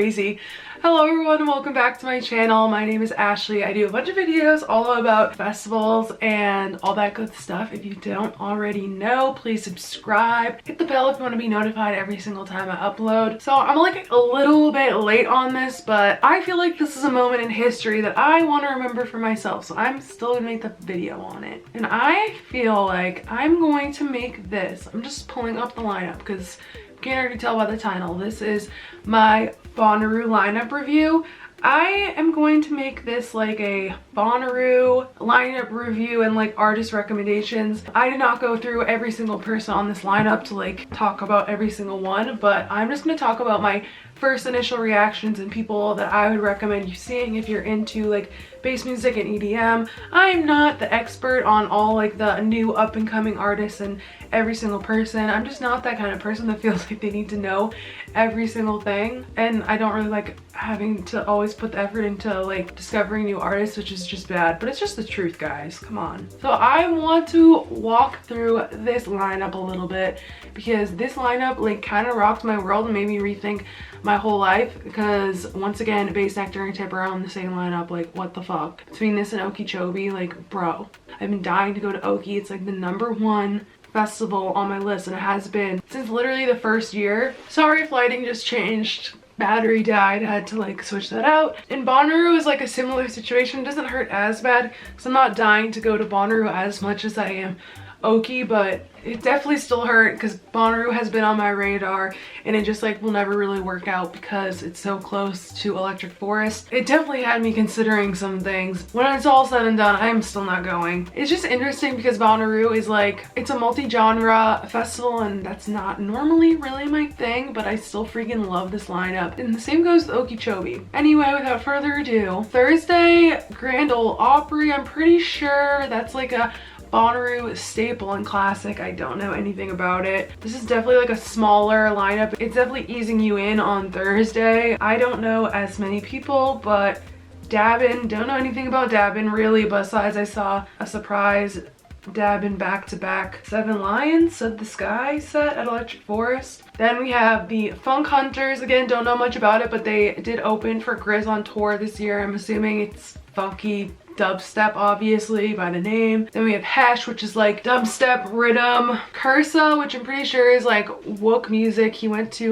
crazy. Hello everyone and welcome back to my channel. My name is Ashley. I do a bunch of videos all about festivals and all that good stuff. If you don't already know, please subscribe. Hit the bell if you want to be notified every single time I upload. So I'm like a little bit late on this, but I feel like this is a moment in history that I want to remember for myself. So I'm still gonna make the video on it. And I feel like I'm going to make this. I'm just pulling up the lineup because you can already tell by the title. This is my Bonnaroo lineup review. I am going to make this like a Bonnaroo lineup review and like artist recommendations. I did not go through every single person on this lineup to like talk about every single one, but I'm just going to talk about my first initial reactions and people that I would recommend you seeing if you're into like bass music and EDM. I'm not the expert on all like the new up and coming artists and every single person. I'm just not that kind of person that feels like they need to know every single thing, and I don't really like having to always put the effort into like discovering new artists, which is just bad, but it's just the truth, guys. Come on. So I want to walk through this lineup a little bit because this lineup like kind of rocked my world and made me rethink my whole life, because once again BASSNECTAR and Tipper are on the same lineup. Like, what the fuck? Between this and Okeechobee, like, bro, I've been dying to go to Okie. It's like the #1 festival on my list, and it has been since literally the first year. Sorry if lighting just changed. Battery died, I had to like switch that out. And Bonnaroo is like a similar situation. It doesn't hurt as bad because I'm not dying to go to Bonnaroo as much as I am Okie, but it definitely still hurt because Bonnaroo has been on my radar and it just like will never really work out because it's so close to Electric Forest. It definitely had me considering some things. When it's all said and done, I'm still not going. It's just interesting because Bonnaroo is like, it's a multi-genre festival and that's not normally really my thing, but I still freaking love this lineup. And the same goes with Okeechobee. Anyway, without further ado, Thursday, Grand Ole Opry. I'm pretty sure that's like a Bonnaroo staple and classic. I don't know anything about it. This is definitely like a smaller lineup. It's definitely easing you in on Thursday. I don't know as many people, but Dabin, don't know anything about Dabin really, besides I saw a surprise Dabin back-to-back Seven Lions of the Sky set at Electric Forest. Then we have the Funk Hunters. Again, don't know much about it, but they did open for Grizz on tour this year. I'm assuming it's funky dubstep, obviously, by the name. Then we have Hesh, which is like dubstep rhythm. Cursa, which I'm pretty sure is like wook music. He went to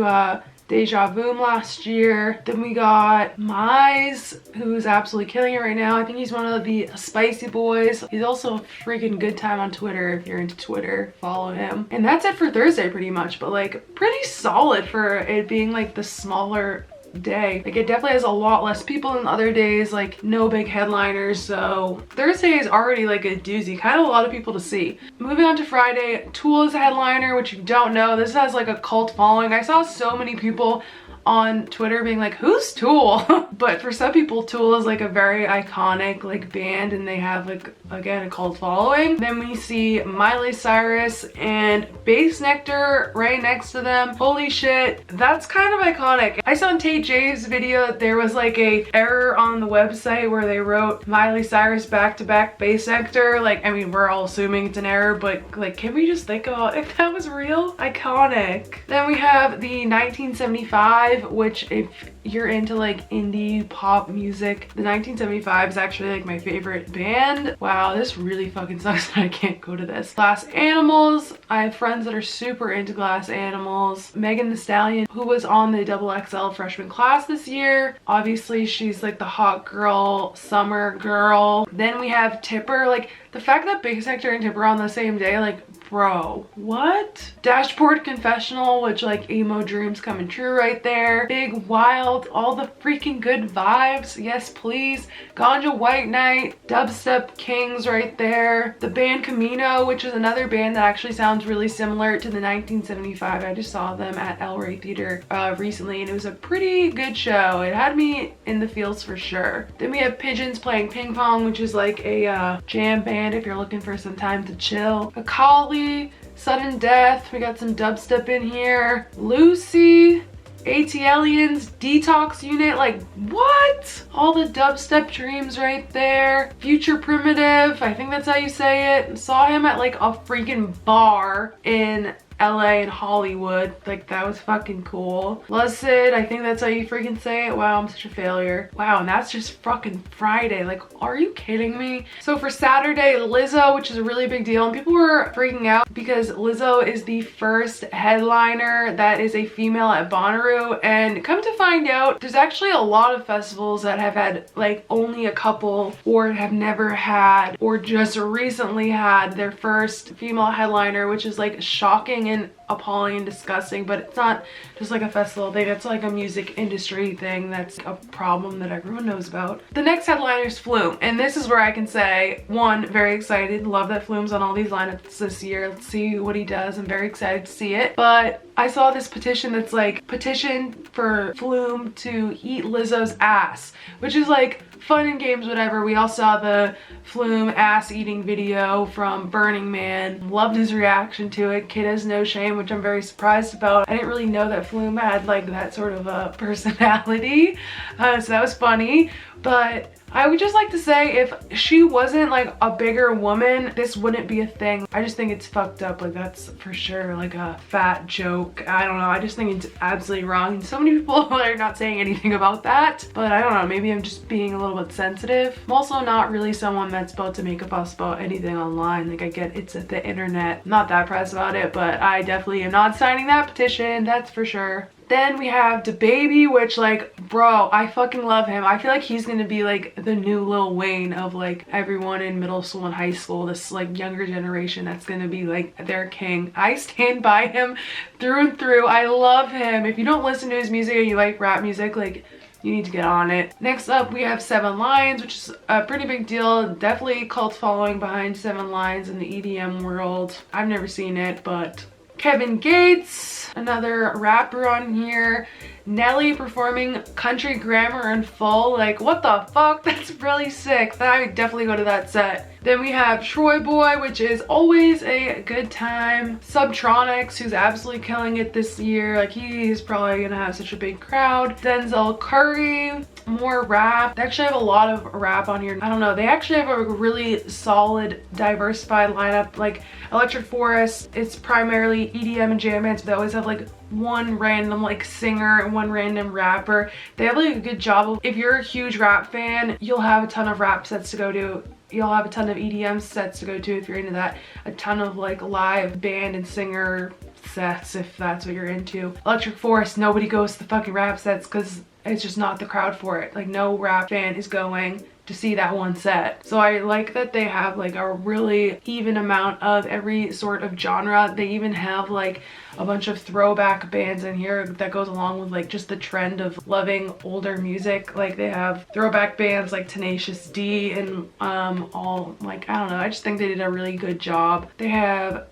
DEJAVOOM last year. Then we got Mize, who's absolutely killing it right now. I think he's one of the Spicy Boys. He's also a freaking good time on Twitter. If you're into Twitter, follow him. And that's it for Thursday pretty much, but like pretty solid for it being like the smaller day. Like, it definitely has a lot less people than other days, like no big headliners. So Thursday is already like a doozy, kind of a lot of people to see. Moving on to Friday, Tool is a headliner, which you don't know, this has like a cult following. I saw so many people on Twitter being like, who's Tool? But for some people, Tool is like a very iconic like band and they have like, again, a cult following. Then we see Miley Cyrus and BASSNECTAR right next to them. Holy shit, that's kind of iconic. I saw in Tate J's video that there was like a error on the website where they wrote Miley Cyrus back-to-back BASSNECTAR. Like, I mean, we're all assuming it's an error, but like, can we just think about if that was real? Iconic. Then we have the 1975, which if you're into like indie pop music, the 1975 is actually like my favorite band. Wow, this really fucking sucks that I can't go to this. Glass Animals, I have friends that are super into Glass Animals. Megan Thee Stallion, who was on the XXL freshman class this year. Obviously she's like the hot girl, summer girl. Then we have Tipper. Like, the fact that BASSNECTAR and Tipper are on the same day, like, bro, what? Dashboard Confessional, which like emo dreams coming true right there. Big Wild, all the freaking good vibes, yes please. Ganja White Knight, Dubstep Kings right there. The band Camino, which is another band that actually sounds really similar to the 1975. I just saw them at El Rey Theater recently and it was a pretty good show. It had me in the feels for sure. Then we have Pigeons playing ping pong, which is like a jam band if you're looking for some time to chill. Akali, Sudden Death, we got some dubstep in here. Lucy, ATLiens, Detox Unit, like what? All the dubstep dreams right there. Future Primitive, I think that's how you say it. Saw him at like a freaking bar in LA and Hollywood. Like, that was fucking cool. Lucid, I think that's how you freaking say it. Wow, I'm such a failure. Wow, and that's just fucking Friday. Like, are you kidding me? So for Saturday, Lizzo, which is a really big deal, and people were freaking out because Lizzo is the first headliner that is a female at Bonnaroo. And come to find out, there's actually a lot of festivals that have had like only a couple, or have never had, or just recently had their first female headliner, which is like shocking and appalling and disgusting. But it's not just like a festival thing, it's like a music industry thing that's a problem that everyone knows about. The next headliner is Flume, and this is where I can say, one, very excited, love that Flume's on all these lineups this year. Let's see what he does. I'm very excited to see it. But I saw this petition that's like, petition for Flume to eat Lizzo's ass, which is like fun and games, whatever. We all saw the Flume ass eating video from Burning Man. Loved his reaction to it. Kid has no shame, which I'm very surprised about. I didn't really know that Flume had like that sort of a personality, so that was funny. But I would just like to say, if she wasn't like a bigger woman, this wouldn't be a thing. I just think it's fucked up. Like, that's for sure like a fat joke. I don't know. I just think it's absolutely wrong. And so many people are not saying anything about that. But I don't know. Maybe I'm just being a little bit sensitive. I'm also not really someone that's about to make a fuss about anything online. Like, I get it's at the internet. I'm not that pressed about it, but I definitely am not signing that petition. That's for sure. Then we have DEJAVOOM, which like, bro, I fucking love him. I feel like he's gonna be like the new Lil Wayne of like everyone in middle school and high school. This like younger generation that's gonna be like their king. I stand by him through and through. I love him. If you don't listen to his music and you like rap music, like, you need to get on it. Next up, we have Seven Lions, which is a pretty big deal. Definitely cult following behind Seven Lions in the EDM world. I've never seen it, but Kevin Gates, another rapper on here. Nelly performing Country Grammar in full. Like, what the fuck? That's really sick. I would definitely go to that set. Then we have Troy Boy, which is always a good time. Subtronics, who's absolutely killing it this year. Like, he's probably gonna have such a big crowd. Denzel Curry, more rap. They actually have a lot of rap on here. I don't know. They actually have a really solid, diversified lineup. Like, Electric Forest, it's primarily EDM and jam bands, but they always have like one random like singer and one random rapper. They have like a good job of, if you're a huge rap fan, you'll have a ton of rap sets to go to. You'll have a ton of EDM sets to go to if you're into that. A ton of like live band and singer sets if that's what you're into. Electric Forest, nobody goes to the fucking rap sets because it's just not the crowd for it. Like, no rap fan is going to see that one set. So I like that they have like a really even amount of every sort of genre. They even have like a bunch of throwback bands in here that goes along with like just the trend of loving older music. Like, they have throwback bands like Tenacious D and all, like, I don't know, I just think they did a really good job. They have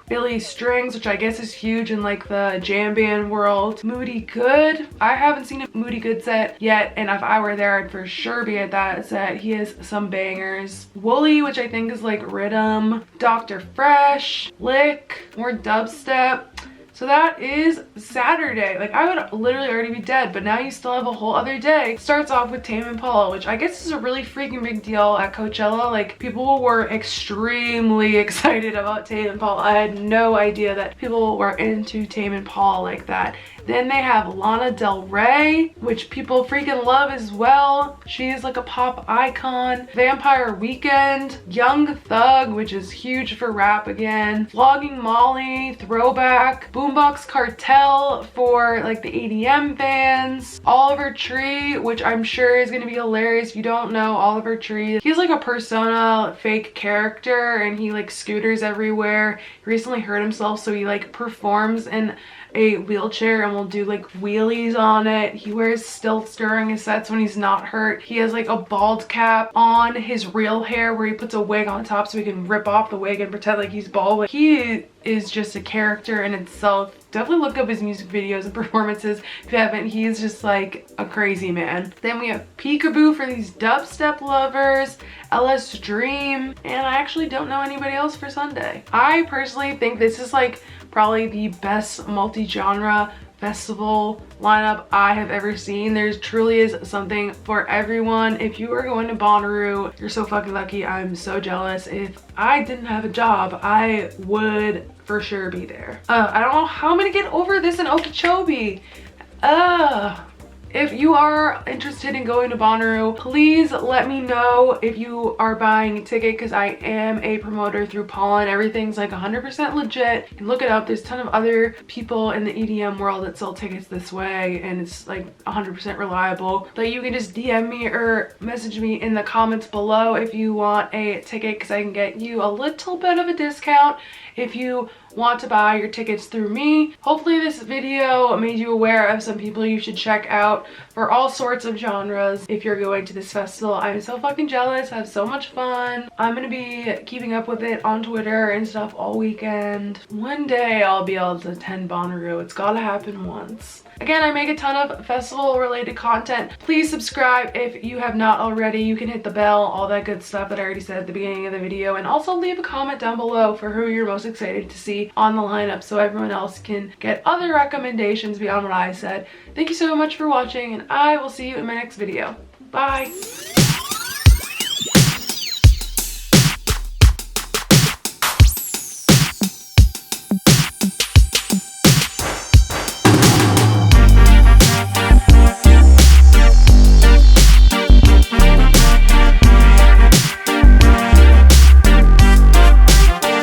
Billy Strings, which I guess is huge in like the jam band world. Moody Good, I haven't seen a Moody Good set yet, and if I were there, I'd for sure be at that set. He has some bangers. Wooly, which I think is like rhythm. Dr. Fresh, Lick, more dubstep. So that is Saturday. Like, I would literally already be dead, but now you still have a whole other day. Starts off with Tame Impala, which I guess is a really freaking big deal at Coachella. Like, people were extremely excited about Tame Impala. I had no idea that people were into Tame Impala like that. Then they have Lana Del Rey, which people freaking love as well. She is like a pop icon. Vampire Weekend, Young Thug, which is huge for rap again. Flogging Molly, Throwback. Boombox Cartel for like the EDM fans. Oliver Tree, which I'm sure is gonna be hilarious. If you don't know Oliver Tree, he's like a persona fake character and he like scooters everywhere. He recently hurt himself, so he like performs in a wheelchair and will do like wheelies on it. He wears stilts during his sets when he's not hurt. He has like a bald cap on his real hair where he puts a wig on top so he can rip off the wig and pretend like he's bald. He is just a character in itself. Definitely look up his music videos and performances if you haven't. He's just like a crazy man. Then we have Peekaboo for these dubstep lovers, LS Dream, and I actually don't know anybody else for Sunday. I personally think this is like probably the best multi-genre festival lineup I have ever seen. There's truly is something for everyone. If you are going to Bonnaroo, you're so fucking lucky. I'm so jealous. If I didn't have a job, I would for sure be there. I don't know how I'm gonna get over this in Okeechobee. If you are interested in going to Bonnaroo, please let me know if you are buying a ticket, because I am a promoter through Pollen. Everything's like 100% legit. You can look it up. There's a ton of other people in the EDM world that sell tickets this way, and it's like 100% reliable. But you can just DM me or message me in the comments below if you want a ticket, because I can get you a little bit of a discount if you want to buy your tickets through me. Hopefully this video made you aware of some people you should check out for all sorts of genres if you're going to this festival. I'm so fucking jealous. I have so much fun. I'm gonna be keeping up with it on Twitter and stuff all weekend. One day I'll be able to attend Bonnaroo. It's gotta happen once. Again, I make a ton of festival related content. Please subscribe if you have not already. You can hit the bell, all that good stuff that I already said at the beginning of the video, and also leave a comment down below for who you're most excited to see on the lineup so everyone else can get other recommendations beyond what I said. Thank you so much for watching, and I will see you in my next video. Bye!